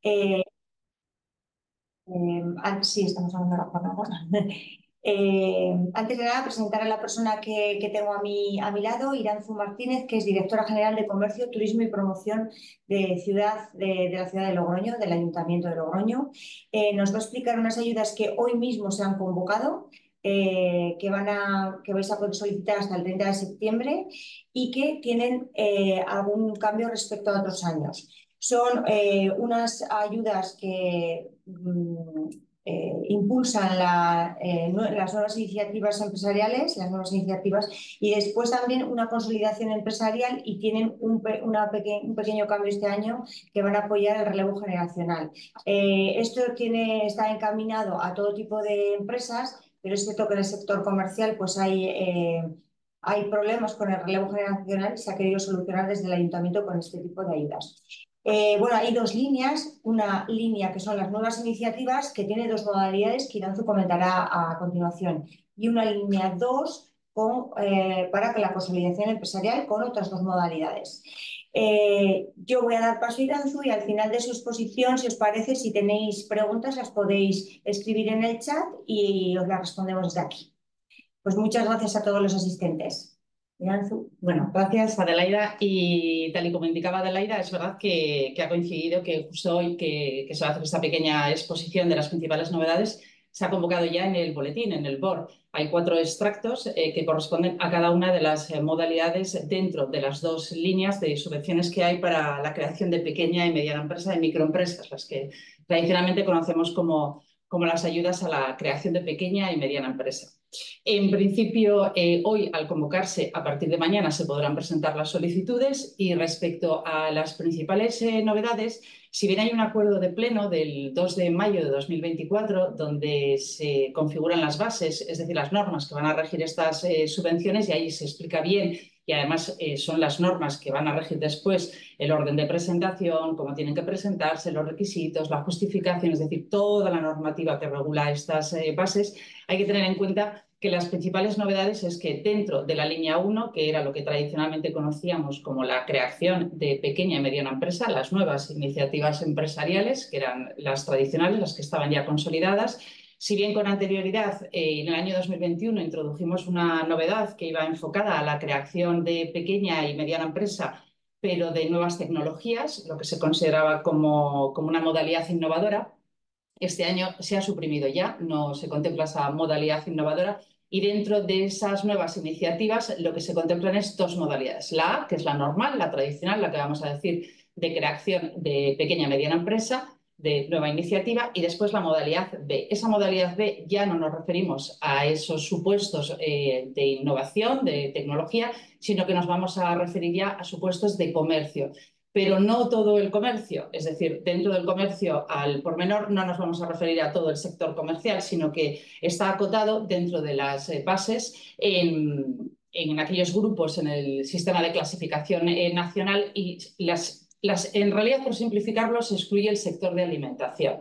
Eh, sí, estamos hablando de la jornada. Antes de nada, presentar a la persona que tengo a mi lado, Iranzu Martínez, que es directora general de Comercio, Turismo y Promoción de la ciudad de Logroño, del Ayuntamiento de Logroño. Nos va a explicar unas ayudas que hoy mismo se han convocado, que vais a poder solicitar hasta el 30 de septiembre y que tienen algún cambio respecto a otros años. Son unas ayudas que impulsan las nuevas iniciativas empresariales, las nuevas iniciativas y después también una consolidación empresarial y tienen un pequeño cambio este año que van a apoyar el relevo generacional. Esto está encaminado a todo tipo de empresas, pero es cierto que en el sector comercial pues hay problemas con el relevo generacional y se ha querido solucionar desde el ayuntamiento con este tipo de ayudas. Bueno, hay dos líneas, una línea que son las nuevas iniciativas, que tiene dos modalidades que Iranzu comentará a continuación, y una línea 2 para que la consolidación empresarial con otras dos modalidades. Yo voy a dar paso a Iranzu y al final de su exposición, si os parece, si tenéis preguntas, las podéis escribir en el chat y os las respondemos desde aquí. Pues muchas gracias a todos los asistentes. Iranzu. Bueno, gracias Adelaida. Y tal y como indicaba Adelaida, es verdad que ha coincidido que justo hoy que se va a hacer esta pequeña exposición de las principales novedades, se ha convocado ya en el boletín, en el BOR. Hay 4 extractos que corresponden a cada una de las modalidades dentro de las 2 líneas de subvenciones que hay para la creación de pequeña y mediana empresa y microempresas, las que tradicionalmente conocemos como las ayudas a la creación de pequeña y mediana empresa. En principio, hoy, al convocarse, a partir de mañana se podrán presentar las solicitudes y respecto a las principales novedades, si bien hay un acuerdo de pleno del 2 de mayo de 2024 donde se configuran las bases, es decir, las normas que van a regir estas subvenciones y ahí se explica bien y además son las normas que van a regir después el orden de presentación, cómo tienen que presentarse, los requisitos, la justificación, es decir, toda la normativa que regula estas bases, hay que tener en cuenta que las principales novedades es que dentro de la línea 1, que era lo que tradicionalmente conocíamos como la creación de pequeña y mediana empresa, las nuevas iniciativas empresariales, que eran las tradicionales, las que estaban ya consolidadas, si bien con anterioridad, en el año 2021, introdujimos una novedad que iba enfocada a la creación de pequeña y mediana empresa, pero de nuevas tecnologías, lo que se consideraba como una modalidad innovadora. Este año se ha suprimido ya, no se contempla esa modalidad innovadora y dentro de esas nuevas iniciativas lo que se contemplan es 2 modalidades. La A, que es la normal, la tradicional, la que vamos a decir de creación de pequeña y mediana empresa, de nueva iniciativa, y después la modalidad B. Esa modalidad B ya no nos referimos a esos supuestos de innovación, de tecnología, sino que nos vamos a referir ya a supuestos de comercio, pero no todo el comercio. Es decir, dentro del comercio al por menor no nos vamos a referir a todo el sector comercial, sino que está acotado dentro de las bases en aquellos grupos en el sistema de clasificación nacional y en realidad, por simplificarlo, se excluye el sector de alimentación.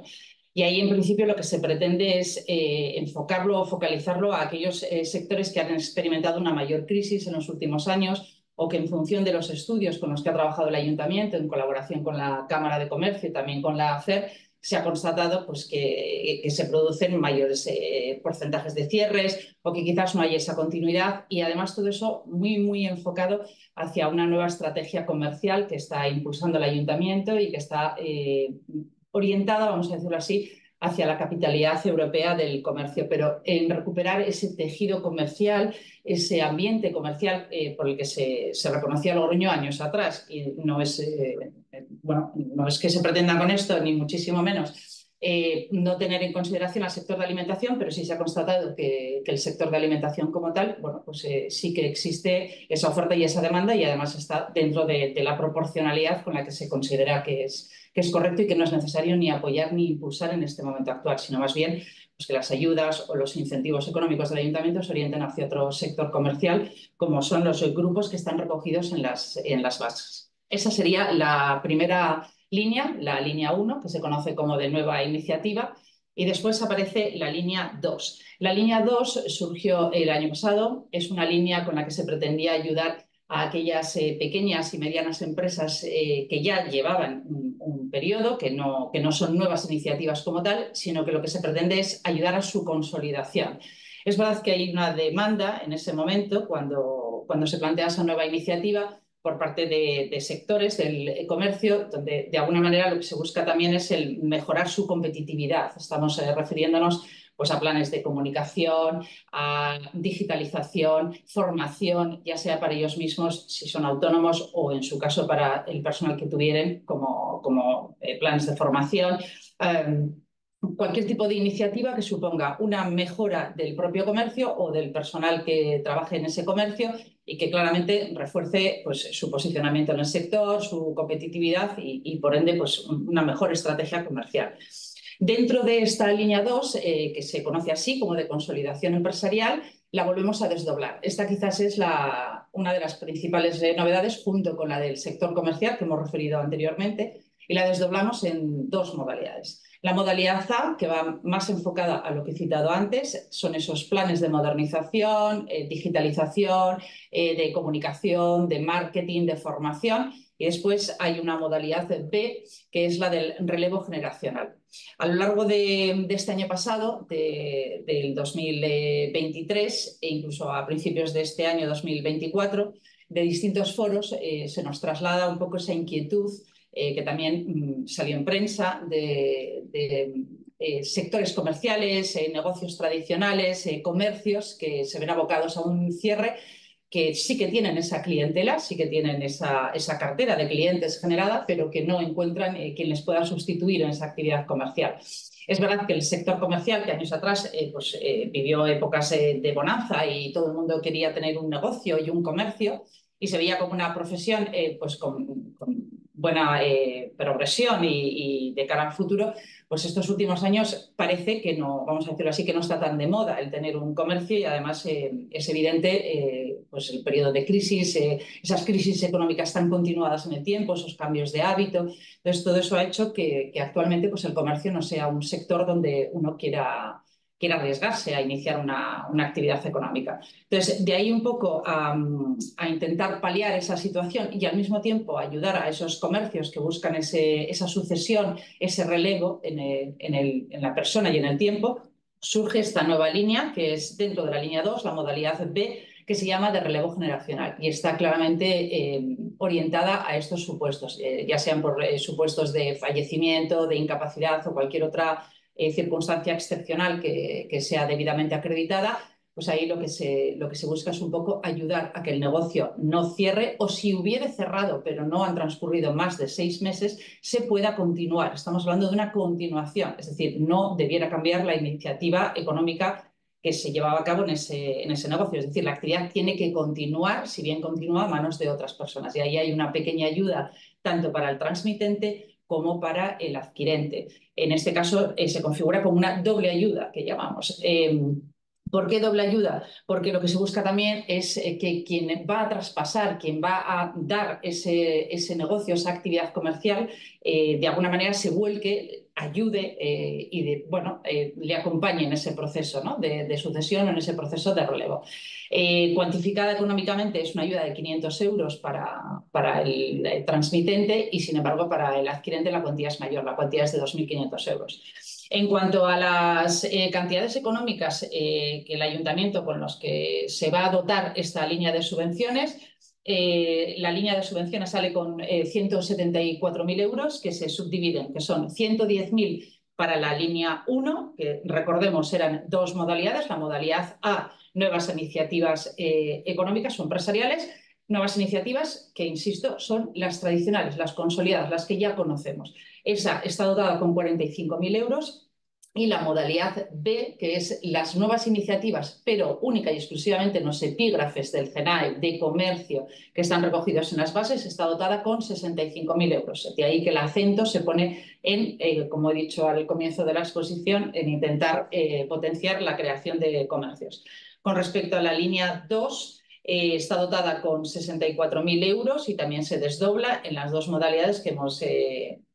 Y ahí, en principio, lo que se pretende es enfocarlo o focalizarlo a aquellos sectores que han experimentado una mayor crisis en los últimos años o que en función de los estudios con los que ha trabajado el ayuntamiento, en colaboración con la Cámara de Comercio y también con la AFER, se ha constatado pues, que se producen mayores porcentajes de cierres o que quizás no hay esa continuidad y además todo eso muy, muy enfocado hacia una nueva estrategia comercial que está impulsando el ayuntamiento y que está orientada, vamos a decirlo así, hacia la capitalidad europea del comercio, pero en recuperar ese tejido comercial, ese ambiente comercial por el que se reconocía Logroño años atrás. Y no es, no es que se pretenda con esto, ni muchísimo menos, no tener en consideración al sector de alimentación, pero sí se ha constatado que el sector de alimentación como tal, bueno, pues sí que existe esa oferta y esa demanda y además está dentro de la proporcionalidad con la que se considera que es correcto y que no es necesario ni apoyar ni impulsar en este momento actual, sino más bien pues que las ayudas o los incentivos económicos del ayuntamiento se orienten hacia otro sector comercial, como son los grupos que están recogidos en las bases. Esa sería la primera línea, la línea 1, que se conoce como de nueva iniciativa, y después aparece la línea 2. La línea 2 surgió el año pasado, es una línea con la que se pretendía ayudar a aquellas pequeñas y medianas empresas que ya llevaban un periodo, que no son nuevas iniciativas como tal, sino que lo que se pretende es ayudar a su consolidación. Es verdad que hay una demanda en ese momento, cuando se plantea esa nueva iniciativa, por parte de sectores del comercio, donde de alguna manera lo que se busca también es el mejorar su competitividad. Estamos refiriéndonos pues, a planes de comunicación, a digitalización, formación, ya sea para ellos mismos, si son autónomos, o en su caso para el personal que tuvieran como planes de formación. Cualquier tipo de iniciativa que suponga una mejora del propio comercio o del personal que trabaje en ese comercio y que claramente refuerce pues, su posicionamiento en el sector, su competitividad y por ende pues, una mejor estrategia comercial. Dentro de esta línea 2, que se conoce así como de consolidación empresarial, la volvemos a desdoblar. Esta quizás es una de las principales novedades junto con la del sector comercial que hemos referido anteriormente y la desdoblamos en dos modalidades. La modalidad A, que va más enfocada a lo que he citado antes, son esos planes de modernización, digitalización, de comunicación, de marketing, de formación. Y después hay una modalidad B, que es la del relevo generacional. A lo largo de este año pasado, del 2023 e incluso a principios de este año 2024, de distintos foros se nos traslada un poco esa inquietud que también salió en prensa de sectores comerciales, negocios tradicionales, comercios que se ven abocados a un cierre, que sí que tienen esa clientela, sí que tienen esa cartera de clientes generada, pero que no encuentran quien les pueda sustituir en esa actividad comercial. Es verdad que el sector comercial, que años atrás vivió épocas de bonanza y todo el mundo quería tener un negocio y un comercio y se veía como una profesión pues con buena progresión y de cara al futuro, pues estos últimos años parece que no, vamos a decirlo así, que no está tan de moda el tener un comercio y además es evidente pues el periodo de crisis, esas crisis económicas tan continuadas en el tiempo, esos cambios de hábito. Entonces todo eso ha hecho que actualmente pues el comercio no sea un sector donde uno quiera arriesgarse a iniciar una actividad económica. Entonces, de ahí un poco a intentar paliar esa situación y al mismo tiempo ayudar a esos comercios que buscan esa sucesión, ese relevo en la persona y en el tiempo, surge esta nueva línea que es dentro de la línea 2, la modalidad B, que se llama de relevo generacional y está claramente orientada a estos supuestos, ya sean por supuestos de fallecimiento, de incapacidad o cualquier otra circunstancia excepcional que sea debidamente acreditada, pues ahí lo que se busca es un poco ayudar a que el negocio no cierre o si hubiere cerrado pero no han transcurrido más de 6 meses, se pueda continuar. Estamos hablando de una continuación, es decir, no debiera cambiar la iniciativa económica que se llevaba a cabo en ese negocio. Es decir, la actividad tiene que continuar, si bien continúa, a manos de otras personas. Y ahí hay una pequeña ayuda tanto para el transmitente como para el adquirente. En este caso se configura como una doble ayuda que llamamos. ¿Por qué doble ayuda? Porque lo que se busca también es que quien va a traspasar, quien va a dar ese negocio, esa actividad comercial, de alguna manera se vuelque, ayude y le acompañe en ese proceso, ¿no? de sucesión, en ese proceso de relevo. Cuantificada económicamente es una ayuda de 500 euros para el transmitente y, sin embargo, para el adquirente la cuantía es mayor, la cuantía es de 2.500 euros. En cuanto a las cantidades económicas que el ayuntamiento con los que se va a dotar esta línea de subvenciones, la línea de subvenciones sale con 174.000 euros que se subdividen, que son 110.000 para la línea 1, que recordemos eran dos modalidades, la modalidad A, nuevas iniciativas económicas o empresariales, nuevas iniciativas que, insisto, son las tradicionales, las consolidadas, las que ya conocemos. Esa está dotada con 45.000 euros y la modalidad B, que es las nuevas iniciativas, pero única y exclusivamente en los epígrafes del CENAE de comercio que están recogidos en las bases, está dotada con 65.000 euros. De ahí que el acento se pone en, como he dicho al comienzo de la exposición, en intentar potenciar la creación de comercios. Con respecto a la línea 2, está dotada con 64.000 euros y también se desdobla en las dos modalidades que hemos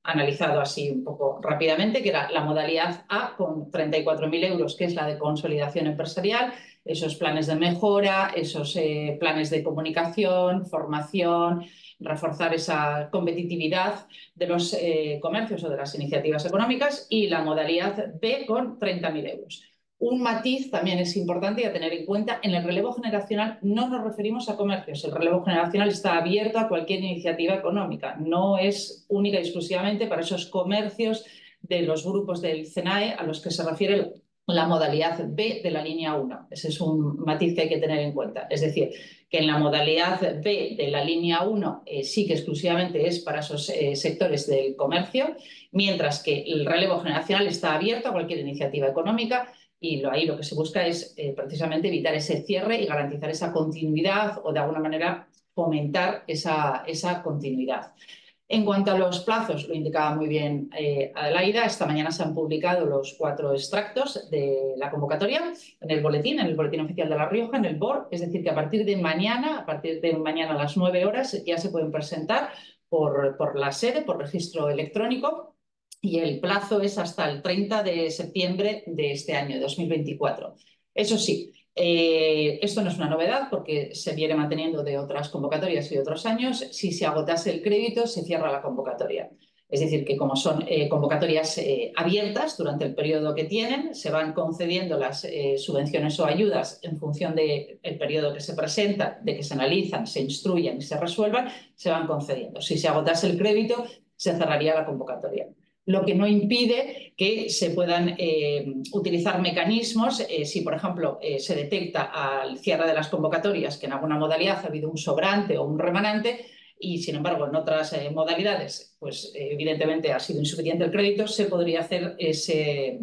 analizado así un poco rápidamente, que era la modalidad A con 34.000 euros, que es la de consolidación empresarial, esos planes de mejora, esos planes de comunicación, formación, reforzar esa competitividad de los comercios o de las iniciativas económicas, y la modalidad B con 30.000 euros. Un matiz también es importante a tener en cuenta: en el relevo generacional no nos referimos a comercios. El relevo generacional está abierto a cualquier iniciativa económica, no es única y exclusivamente para esos comercios de los grupos del CENAE a los que se refiere la modalidad B de la línea 1. Ese es un matiz que hay que tener en cuenta. Es decir, que en la modalidad B de la línea 1 sí que exclusivamente es para esos sectores del comercio, mientras que el relevo generacional está abierto a cualquier iniciativa económica. Y ahí lo que se busca es precisamente evitar ese cierre y garantizar esa continuidad, o de alguna manera fomentar esa continuidad. En cuanto a los plazos, lo indicaba muy bien Adelaida, esta mañana se han publicado los 4 extractos de la convocatoria en el boletín oficial de La Rioja, en el BOR, es decir, que a partir de mañana a las 9 horas ya se pueden presentar por la sede, por registro electrónico, y el plazo es hasta el 30 de septiembre de este año, de 2024. Eso sí, esto no es una novedad porque se viene manteniendo de otras convocatorias y de otros años. Si se agotase el crédito, se cierra la convocatoria. Es decir, que como son convocatorias abiertas durante el periodo que tienen, se van concediendo las subvenciones o ayudas en función del periodo que se presenta, de que se analizan, se instruyan y se resuelvan, se van concediendo. Si se agotase el crédito, se cerraría la convocatoria. Lo que no impide que se puedan utilizar mecanismos si, por ejemplo, se detecta al cierre de las convocatorias que en alguna modalidad ha habido un sobrante o un remanente, y sin embargo en otras modalidades pues evidentemente ha sido insuficiente el crédito, se podría hacer ese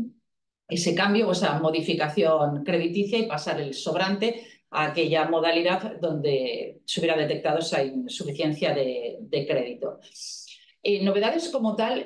cambio o esa modificación crediticia y pasar el sobrante a aquella modalidad donde se hubiera detectado esa insuficiencia de crédito. Novedades como tal,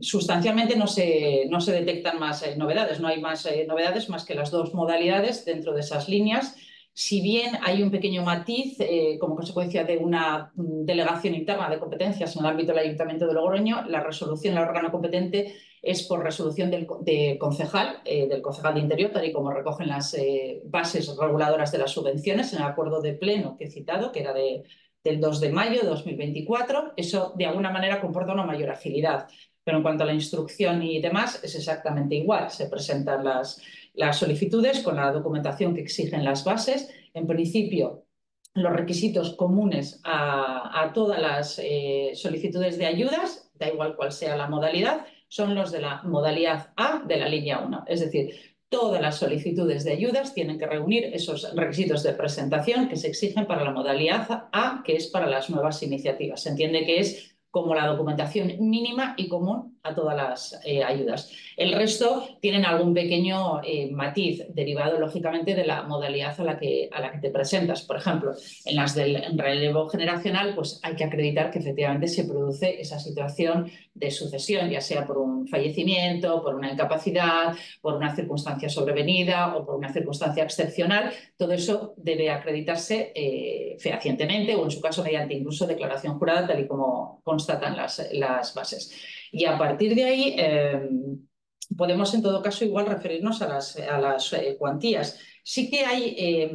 sustancialmente no se detectan más novedades, no hay más novedades más que las 2 modalidades dentro de esas líneas. Si bien hay un pequeño matiz como consecuencia de una delegación interna de competencias en el ámbito del Ayuntamiento de Logroño, la resolución del órgano competente es por resolución del concejal de Interior, tal y como recogen las bases reguladoras de las subvenciones en el acuerdo de pleno que he citado, que era del 2 de mayo de 2024. Eso de alguna manera comporta una mayor agilidad, pero en cuanto a la instrucción y demás es exactamente igual. Se presentan las solicitudes con la documentación que exigen las bases. En principio, los requisitos comunes a todas las solicitudes de ayudas, da igual cuál sea la modalidad, son los de la modalidad A de la línea 1. Es decir, todas las solicitudes de ayudas tienen que reunir esos requisitos de presentación que se exigen para la modalidad A, que es para las nuevas iniciativas. Se entiende que es como la documentación mínima y común a todas las ayudas. El resto tienen algún pequeño matiz derivado, lógicamente, de la modalidad a la que te presentas. Por ejemplo, en las del relevo generacional, pues hay que acreditar que efectivamente se produce esa situación de sucesión, ya sea por un fallecimiento, por una incapacidad, por una circunstancia sobrevenida o por una circunstancia excepcional. Todo eso debe acreditarse fehacientemente, o en su caso mediante incluso declaración jurada, tal y como constatan las bases. Y a partir de ahí podemos en todo caso igual referirnos a las cuantías. Sí que hay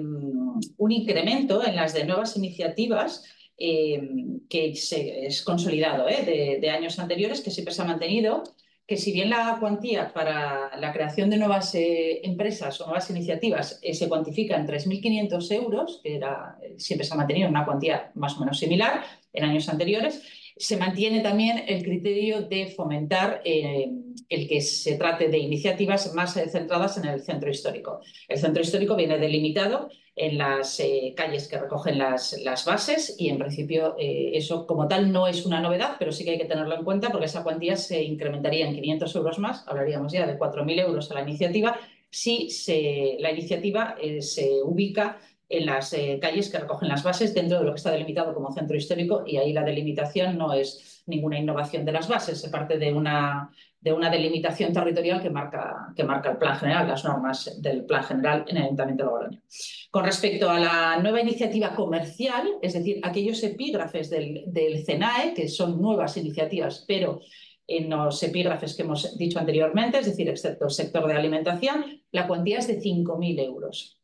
un incremento en las de nuevas iniciativas que es consolidado de años anteriores, que siempre se ha mantenido, que si bien la cuantía para la creación de nuevas empresas o nuevas iniciativas se cuantifica en 3.500 euros, que siempre se ha mantenido una cuantía más o menos similar en años anteriores, se mantiene también el criterio de fomentar el que se trate de iniciativas más centradas en el centro histórico. El centro histórico viene delimitado en las calles que recogen las bases, y en principio eso como tal no es una novedad, pero sí que hay que tenerlo en cuenta porque esa cuantía se incrementaría en 500 euros más, hablaríamos ya de 4.000 euros a la iniciativa, si la iniciativa se ubica en las calles que recogen las bases dentro de lo que está delimitado como centro histórico, y ahí la delimitación no es ninguna innovación de las bases, se parte de una delimitación territorial que marca el plan general, las normas del plan general en el Ayuntamiento de Logroño. Con respecto a la nueva iniciativa comercial, es decir, aquellos epígrafes del CENAE, que son nuevas iniciativas, pero en los epígrafes que hemos dicho anteriormente, es decir, excepto el sector de alimentación, la cuantía es de 5.000 euros.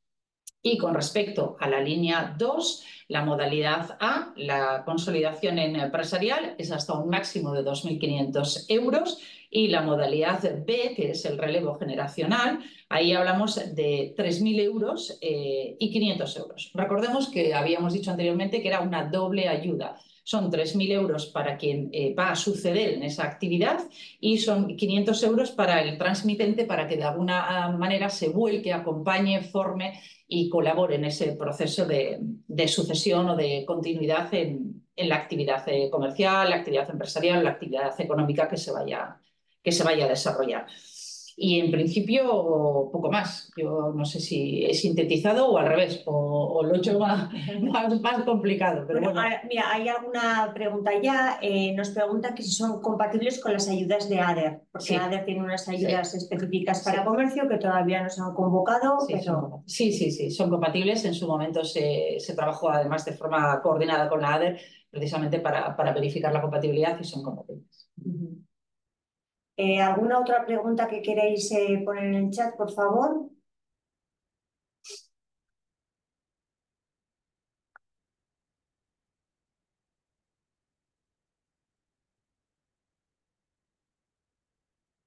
Y con respecto a la línea 2, la modalidad A, la consolidación empresarial, es hasta un máximo de 2.500 euros, y la modalidad B, que es el relevo generacional, ahí hablamos de 3.000 euros y 500 euros. Recordemos que habíamos dicho anteriormente que era una doble ayuda. Son 3.000 euros para quien va a suceder en esa actividad y son 500 euros para el transmitente, para que de alguna manera se vuelque, acompañe, forme y colabore en ese proceso de sucesión o de continuidad en la actividad comercial, la actividad empresarial, la actividad económica que se vaya a desarrollar. Y en principio poco más. Yo no sé si he sintetizado o al revés, o lo he hecho más complicado. Pero bueno. Ahora, mira, hay alguna pregunta ya. Nos pregunta que si son compatibles con las ayudas de ADER, porque Sí. ADER tiene unas ayudas específicas para Sí. comercio que todavía no se han convocado. Sí, pero... sí, son compatibles. En su momento se trabajó además de forma coordinada con la ADER, precisamente para verificar la compatibilidad, y son compatibles. ¿Alguna otra pregunta que queréis poner en el chat, por favor?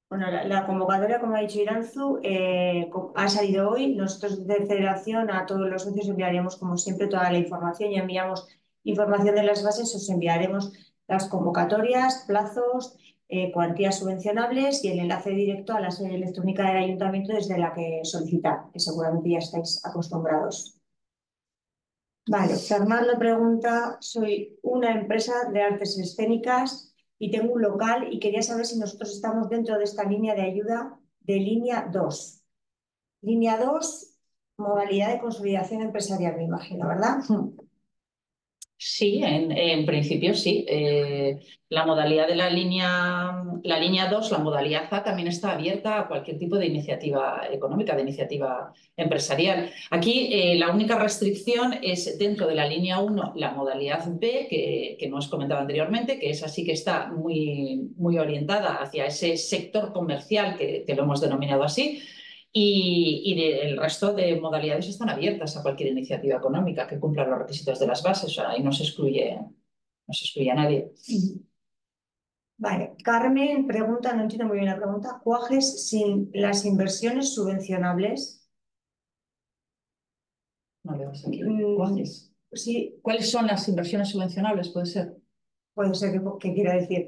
Bueno, la convocatoria, como ha dicho Iranzu, ha salido hoy. Nosotros de Federación a todos los socios enviaremos, como siempre, toda la información, y enviamos información de las bases. Os enviaremos las convocatorias, plazos, cuantías subvencionables y el enlace directo a la sede electrónica del Ayuntamiento desde la que solicitar, que seguramente ya estáis acostumbrados. Vale, Fernando pregunta: soy una empresa de artes escénicas y tengo un local y quería saber si nosotros estamos dentro de esta línea de ayuda de línea 2. Línea 2, modalidad de consolidación empresarial, me imagino, ¿verdad? Sí, en principio sí. La modalidad de la línea 2, la modalidad A, también está abierta a cualquier tipo de iniciativa económica, de iniciativa empresarial. Aquí la única restricción es dentro de la línea 1, la modalidad B, que no os comentaba anteriormente, que es así, que está muy, muy orientada hacia ese sector comercial que lo hemos denominado así. Y el resto de modalidades están abiertas a cualquier iniciativa económica que cumpla los requisitos de las bases. O sea, ahí no se excluye a nadie. Vale, Carmen pregunta, no entiendo muy bien la pregunta: ¿cuajes sin las inversiones subvencionables? No le vas aquí. ¿Cuajes? Sí. ¿Cuáles son las inversiones subvencionables? Puede ser. Puede ser que quiera decir.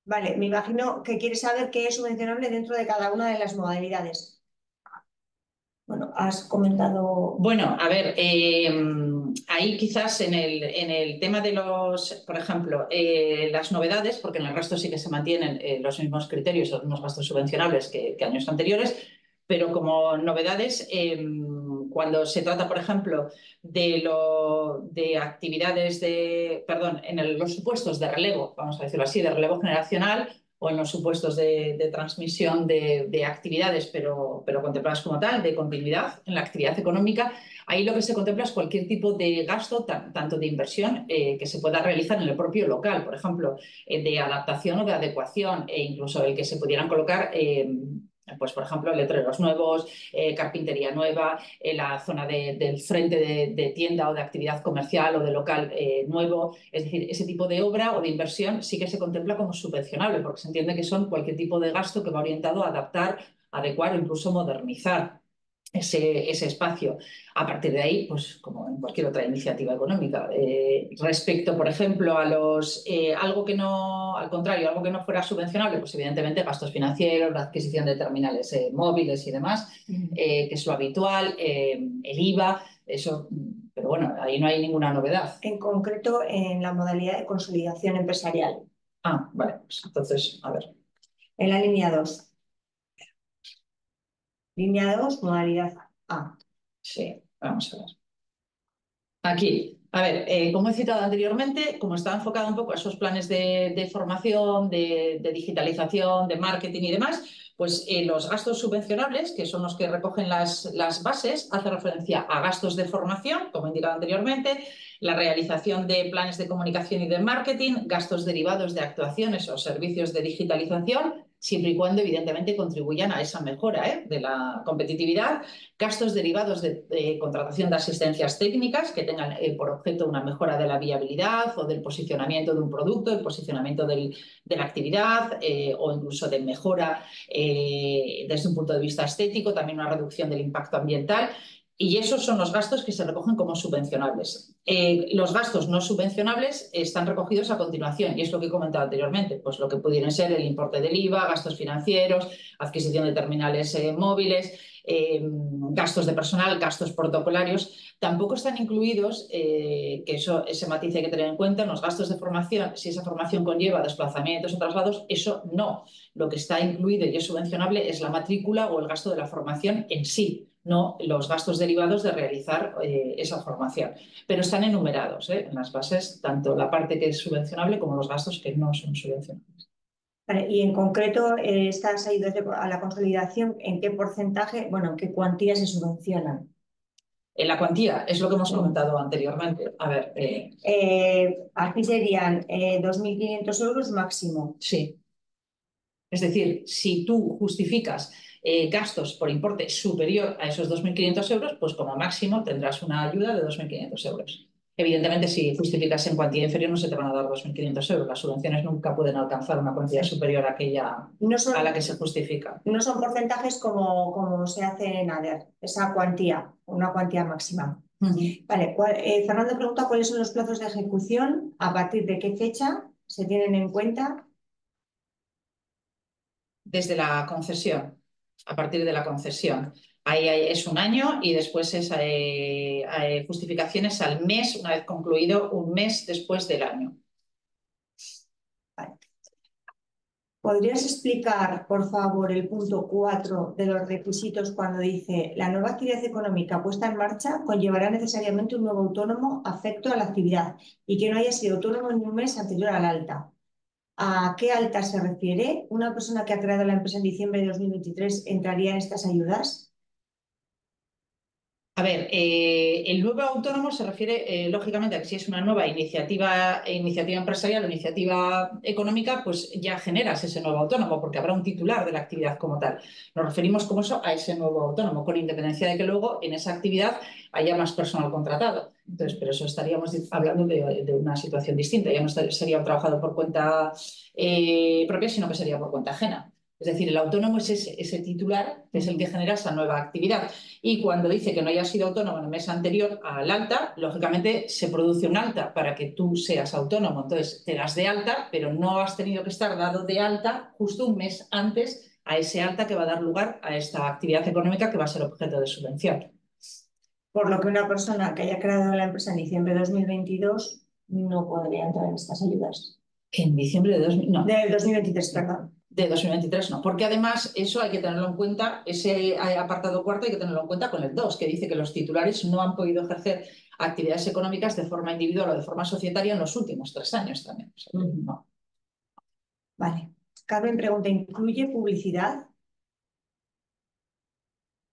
Vale, me imagino que quiere saber qué es subvencionable dentro de cada una de las modalidades. Bueno, has comentado... Bueno, a ver, ahí quizás en el tema de por ejemplo, las novedades, porque en el resto sí que se mantienen los mismos criterios, los mismos gastos subvencionables que años anteriores, pero como novedades, cuando se trata, por ejemplo, de actividades en los supuestos de relevo, vamos a decirlo así, de relevo generacional, o en los supuestos de transmisión de actividades, pero contempladas como tal, de continuidad en la actividad económica, ahí lo que se contempla es cualquier tipo de gasto, tanto de inversión que se pueda realizar en el propio local, por ejemplo, de adaptación o de adecuación, e incluso el que se pudieran colocar... pues, por ejemplo, letreros nuevos, carpintería nueva, la zona del frente de tienda o de actividad comercial o de local nuevo. Es decir, ese tipo de obra o de inversión sí que se contempla como subvencionable, porque se entiende que son cualquier tipo de gasto que va orientado a adaptar, adecuar o incluso modernizar ese espacio. A partir de ahí, pues como en cualquier otra iniciativa económica. Respecto, por ejemplo, a algo que no, al contrario, algo que no fuera subvencionable, pues evidentemente gastos financieros, la adquisición de terminales móviles y demás, que es lo habitual, el IVA, eso, pero bueno, ahí no hay ninguna novedad. En concreto, en la modalidad de consolidación empresarial. Ah, vale, pues entonces, a ver. En la línea 2. Línea 2, modalidad A. Sí, vamos a ver. Aquí, a ver, como he citado anteriormente, como está enfocado un poco a esos planes de formación, de digitalización, de marketing y demás, pues los gastos subvencionables, que son los que recogen las bases, hace referencia a gastos de formación, como he indicado anteriormente, la realización de planes de comunicación y de marketing, gastos derivados de actuaciones o servicios de digitalización, siempre y cuando, evidentemente, contribuyan a esa mejora de la competitividad, gastos derivados de contratación de asistencias técnicas que tengan por objeto una mejora de la viabilidad o del posicionamiento de un producto, el posicionamiento de la actividad o incluso de mejora desde un punto de vista estético, también una reducción del impacto ambiental. Y esos son los gastos que se recogen como subvencionables. Los gastos no subvencionables están recogidos a continuación, y es lo que he comentado anteriormente, pues lo que pudieran ser el importe del IVA, gastos financieros, adquisición de terminales móviles, gastos de personal, gastos protocolarios. Tampoco están incluidos, que ese matiz hay que tener en cuenta, en los gastos de formación. Si esa formación conlleva desplazamientos o traslados, eso no. Lo que está incluido y es subvencionable es la matrícula o el gasto de la formación en sí, no los gastos derivados de realizar esa formación. Pero están enumerados en las bases, tanto la parte que es subvencionable como los gastos que no son subvencionables. Vale, y en concreto, estas ayudas a la consolidación, ¿en qué porcentaje, bueno, en qué cuantía se subvencionan? En la cuantía, es lo que hemos comentado anteriormente. A ver. Aquí serían 2.500 euros máximo. Sí. Es decir, si tú justificas gastos por importe superior a esos 2.500 euros, pues como máximo tendrás una ayuda de 2.500 euros. Evidentemente, si justificas en cuantía inferior, no se te van a dar 2.500 euros. Las subvenciones nunca pueden alcanzar una cuantía superior a aquella a la que se justifica. No son porcentajes como se hace en ADER, esa cuantía, una cuantía máxima. Vale, Fernando pregunta cuáles son los plazos de ejecución, a partir de qué fecha se tienen en cuenta. Desde la concesión, a partir de la concesión. Ahí es un año y después es justificaciones al mes, una vez concluido, un mes después del año. Vale. ¿Podrías explicar, por favor, el punto 4 de los requisitos cuando dice la nueva actividad económica puesta en marcha conllevará necesariamente un nuevo autónomo afecto a la actividad y que no haya sido autónomo en un mes anterior al alta? ¿A qué alta se refiere? ¿Una persona que ha creado la empresa en diciembre de 2023 entraría en estas ayudas? A ver, el nuevo autónomo se refiere, lógicamente, a que si es una nueva iniciativa empresarial o iniciativa económica, pues ya generas ese nuevo autónomo, porque habrá un titular de la actividad como tal. Nos referimos como eso a ese nuevo autónomo, con independencia de que luego en esa actividad haya más personal contratado. Entonces, pero eso estaríamos hablando de una situación distinta. Ya no sería un trabajador por cuenta propia, sino que sería por cuenta ajena. Es decir, el autónomo es ese titular que es el que genera esa nueva actividad. Y cuando dice que no haya sido autónomo en el mes anterior al alta, lógicamente se produce un alta para que tú seas autónomo. Entonces te das de alta, pero no has tenido que estar dado de alta justo un mes antes a ese alta que va a dar lugar a esta actividad económica que va a ser objeto de subvención. Por lo que una persona que haya creado la empresa en diciembre de 2022 no podría entrar en estas ayudas. En diciembre de 2023, perdón. De 2023 no, porque además eso hay que tenerlo en cuenta, ese apartado cuarto hay que tenerlo en cuenta con el 2, que dice que los titulares no han podido ejercer actividades económicas de forma individual o de forma societaria en los últimos 3 años también. O sea, no. Vale. Carmen pregunta, ¿incluye publicidad?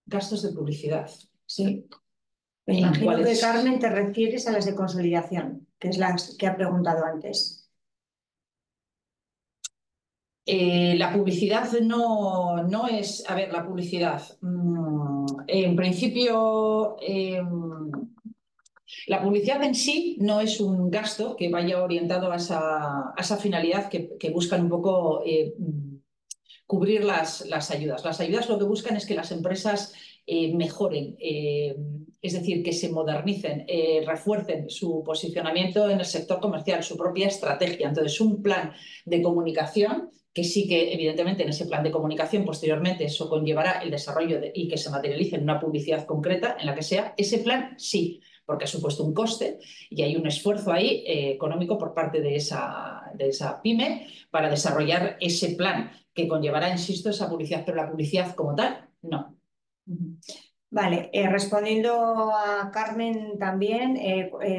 Gastos de publicidad. Sí. Me imagino que, Carmen, te refieres a las de consolidación, que es las que ha preguntado antes. La publicidad no es, a ver, la publicidad, en principio, la publicidad en sí no es un gasto que vaya orientado a esa finalidad que buscan un poco cubrir las ayudas. Las ayudas lo que buscan es que las empresas mejoren, es decir, que se modernicen, refuercen su posicionamiento en el sector comercial, su propia estrategia. Entonces, un plan de comunicación que sí que, evidentemente, en ese plan de comunicación posteriormente eso conllevará el desarrollo y que se materialice en una publicidad concreta en la que sea, ese plan sí, porque ha supuesto un coste y hay un esfuerzo ahí económico por parte de esa pyme para desarrollar ese plan que conllevará, insisto, esa publicidad, pero la publicidad como tal, no. Vale, respondiendo a Carmen también,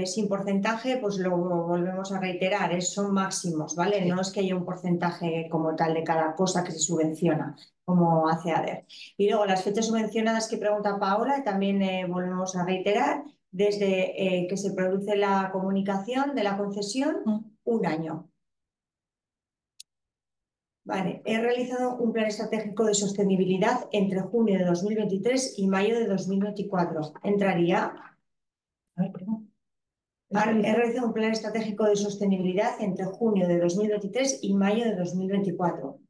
sin porcentaje, pues lo volvemos a reiterar, son máximos, ¿vale? Sí. No es que haya un porcentaje como tal de cada cosa que se subvenciona, como hace ADER. Y luego las fechas subvencionadas que pregunta Paola, también volvemos a reiterar, desde que se produce la comunicación de la concesión, un año. Vale, he realizado un plan estratégico de sostenibilidad entre junio de 2023 y mayo de 2024. ¿Entraría? Ay, perdón. He realizado un plan estratégico de sostenibilidad entre junio de 2023 y mayo de 2024.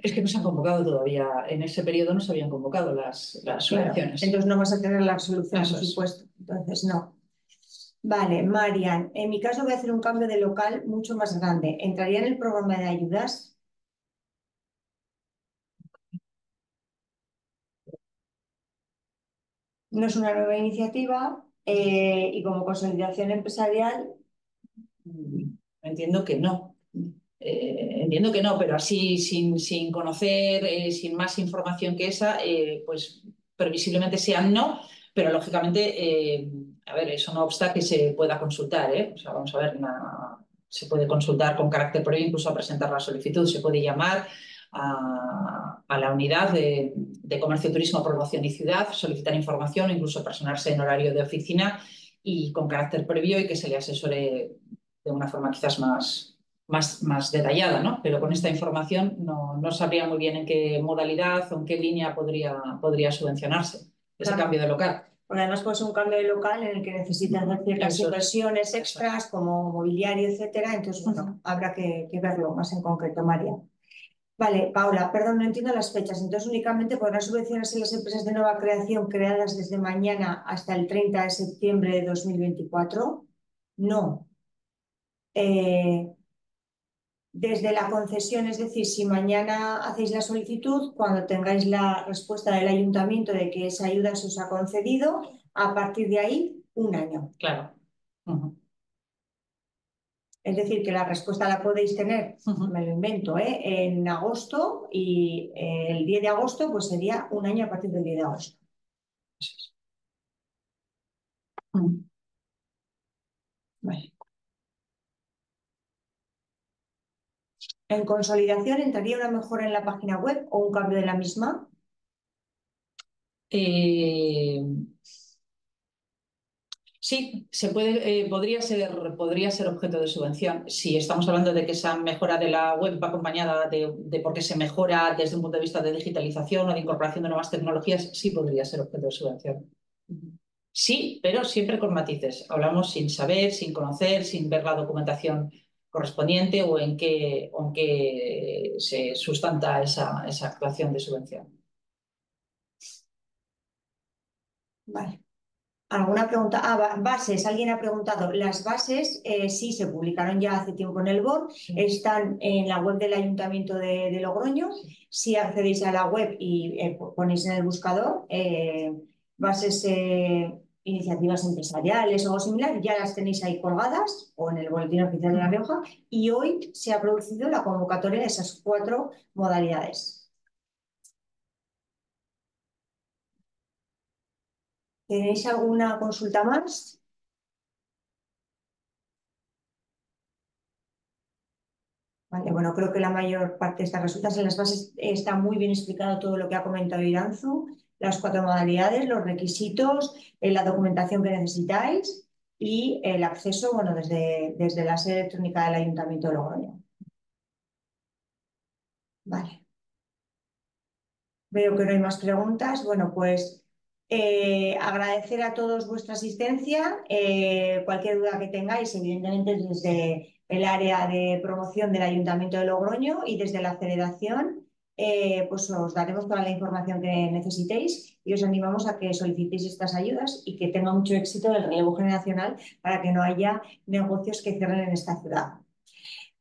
Es que no se han convocado todavía, en ese periodo no se habían convocado las Claro, subvenciones. entonces no vas a tener la resolución, Eso por es. supuesto. Entonces, no. Vale, Marian, en mi caso voy a hacer un cambio de local mucho más grande. ¿Entraría en el programa de ayudas? No es una nueva iniciativa y como consolidación empresarial. Entiendo que no. Entiendo que no, pero así sin conocer, sin más información que esa, pues previsiblemente sean no, pero lógicamente, a ver, eso no obsta que se pueda consultar, ¿eh? O sea, vamos a ver, se puede consultar con carácter previo, incluso a presentar la solicitud, se puede llamar a la unidad de comercio, turismo, promoción y ciudad, solicitar información, incluso personarse en horario de oficina y con carácter previo y que se le asesore de una forma quizás más detallada, ¿no? Pero con esta información no sabría muy bien en qué modalidad o en qué línea podría subvencionarse ese Claro. cambio de local. Porque además puede ser un cambio de local en el que necesitas hacer ciertas Eso es. inversiones extras como mobiliario, etcétera. Entonces, bueno, habrá que verlo más en concreto, María. Vale, Paula, perdón, no entiendo las fechas. Entonces, únicamente podrán subvencionarse las empresas de nueva creación creadas desde mañana hasta el 30 de septiembre de 2024. No. Desde la concesión, es decir, si mañana hacéis la solicitud, cuando tengáis la respuesta del ayuntamiento de que esa ayuda se os ha concedido, a partir de ahí, un año. Claro. Es decir, que la respuesta la podéis tener, me lo invento, en agosto y el 10 de agosto pues sería un año a partir del 10 de agosto. Vale. En consolidación, ¿entraría una mejora en la página web o un cambio de la misma? Sí, podría ser objeto de subvención. Si estamos hablando de que esa mejora de la web va acompañada de porque se mejora desde un punto de vista de digitalización o de incorporación de nuevas tecnologías, sí podría ser objeto de subvención. Sí, pero siempre con matices. Hablamos sin saber, sin conocer, sin ver la documentación correspondiente o en qué se sustenta esa actuación de subvención. Vale. ¿Alguna pregunta? Bases. Alguien ha preguntado. Las bases sí se publicaron ya hace tiempo en el BOR, están en la web del Ayuntamiento de Logroño. Si accedéis a la web y ponéis en el buscador bases, iniciativas empresariales o algo similar, ya las tenéis ahí colgadas o en el Boletín Oficial de La Rioja. Y hoy se ha producido la convocatoria de esas 4 modalidades. ¿Tenéis alguna consulta más? Vale, bueno, creo que la mayor parte de estas resultas en las bases está muy bien explicado todo lo que ha comentado Iranzu, las 4 modalidades, los requisitos, la documentación que necesitáis y el acceso, bueno, desde la sede electrónica del Ayuntamiento de Logroño. Vale. Veo que no hay más preguntas. Bueno, pues agradecer a todos vuestra asistencia. Cualquier duda que tengáis, evidentemente desde el área de promoción del Ayuntamiento de Logroño y desde la Federación, pues os daremos toda la información que necesitéis y os animamos a que solicitéis estas ayudas y que tenga mucho éxito el relevo generacional para que no haya negocios que cierren en esta ciudad.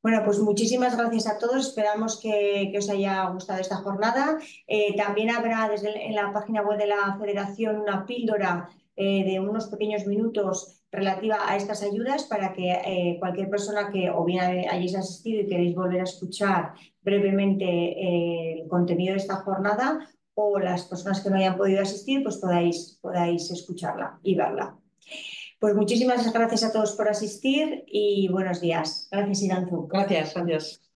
Bueno, pues muchísimas gracias a todos. Esperamos que os haya gustado esta jornada. También habrá en la página web de la Federación una píldora de unos pequeños minutos relativa a estas ayudas para que cualquier persona que o bien hayáis asistido y queréis volver a escuchar brevemente el contenido de esta jornada o las personas que no hayan podido asistir, pues podáis escucharla y verla. Pues muchísimas gracias a todos por asistir y buenos días. Gracias, Iranzu. Gracias, gracias.